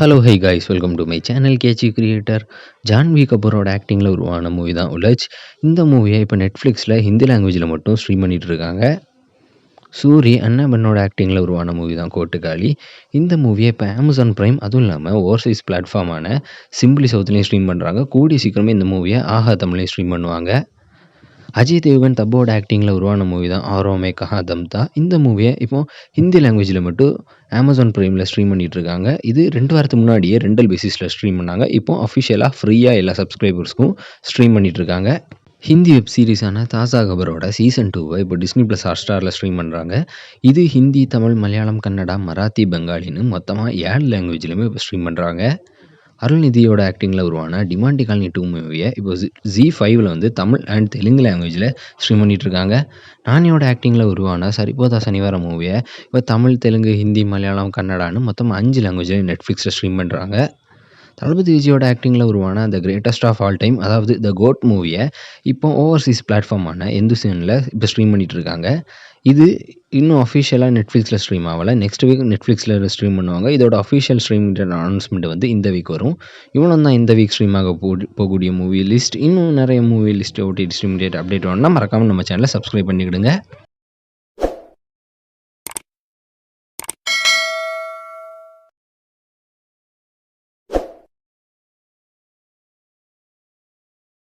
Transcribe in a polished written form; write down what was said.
Hello hi guys welcome to my channel catchy creator. Janhvi கபூரோட ஆக்டிங்கில் உருவான மூவி தான் உலஜ். இந்த மூவியை இப்போ நெட்ஃப்ளிக்ஸில் ஹிந்தி லாங்குவேஜில் மட்டும் ஸ்ட்ரீம் பண்ணிகிட்டு இருக்காங்க. சூரி அண்ணாமனோட ஆக்டிங்கில் உருவான மூவி தான் கோட்டுக்காளி. இந்த மூவியை இப்போ அமேசான் பிரைம் அதுவும் இல்லாமல் ஓவர்சீஸ் பிளாட்ஃபார்மான சிம்பிளி சவுத்லேயும் ஸ்ட்ரீம் பண்ணுறாங்க. கூடிய சீக்கிரமே இந்த மூவியை ஆஹா தமிழ்லையும் ஸ்ட்ரீம் பண்ணுவாங்க. அஜய் தேவ்கன் தப்போட ஆக்டிங்கில் உருவான மூவி தான் ஆரோமே கஹா தம் தா. இந்த மூவியை இப்போ ஹிந்தி லாங்குவேஜில் மட்டும் அமேசான் ப்ரைமில் ஸ்ட்ரீம் பண்ணிகிட்டு இருக்காங்க. இது 2 வாரத்துக்கு முன்னாடியே ரெண்டல் பேசிஸில் ஸ்ட்ரீம் பண்ணாங்க. இப்போ அஃபிஷியலாக ஃப்ரீயாக எல்லா சப்ஸ்கிரைபர்ஸ்க்கும் ஸ்ட்ரீம் பண்ணிகிட்டு இருக்காங்க. ஹிந்தி வெப் சீரிஸான தாசா கபரோட சீசன் 2வை இப்போ டிஸ்னி ப்ளஸ் ஹாட்ஸ்டாரில் ஸ்ட்ரீம் பண்ணுறாங்க. இது ஹிந்தி, தமிழ், மலையாளம், கன்னடா, மராத்தி, பெங்காலின்னு மொத்தமாக 7 லாங்குவேஜ்லையுமே இப்போ ஸ்ட்ரீம் பண்ணுறாங்க. அருள்நிதியோட ஆக்டிங்கில் உருவான டிமாண்டி காலனி 2 மூவியை இப்போ ஜி5ல் வந்து தமிழ் அண்ட் தெலுங்கு லாங்குவேஜில் ஸ்ட்ரீம் பண்ணிகிட்ருக்காங்க. நானியோட ஆக்டிங்கில் உருவான சரிபோதா சனிவாரம் மூவியை இப்போ தமிழ், தெலுங்கு, ஹிந்தி, மலையாளம், கன்னடான்னு மொத்தம் 5 லாங்குவேஜில் நெட்ஃப்ளிக்ஸில் ஸ்ட்ரீம் பண்ணுறாங்க. தளபதி விஜயோட ஆக்டிங்கில் உருவான the greatest of all time, அதாவது த கோட் மூவியை இப்போ ஓவர்சீஸ் பிளாட்ஃபார்மான எந்துசனில் இப்போ ஸ்ட்ரீம் பண்ணிகிட்டு இருக்காங்க. இது இன்னும் அஃபிஷியலாக நெட்ஃப்ளிக்ஸில் ஸ்ட்ரீம் ஆகலை. நெக்ஸ்ட் வீக் நெட்ஃப்ளிக்ஸில் ஸ்ட்ரீம் பண்ணுவாங்க. இதோட அஃபிஷியல் ஸ்ட்ரீம் அனௌன்ஸ்மெண்ட் வந்து இந்த வீக் வரும். இவ்வளோ தான் இந்த வீக் ஸ்ட்ரீம் ஆக போகக்கூடிய மூவி லிஸ்ட். இன்னும் நிறைய movie list OTT stream date update வேணும்னா மறக்காமல் நம்ம சேனலை சப்ஸ்கிரைப் பண்ணிவிடுங்க.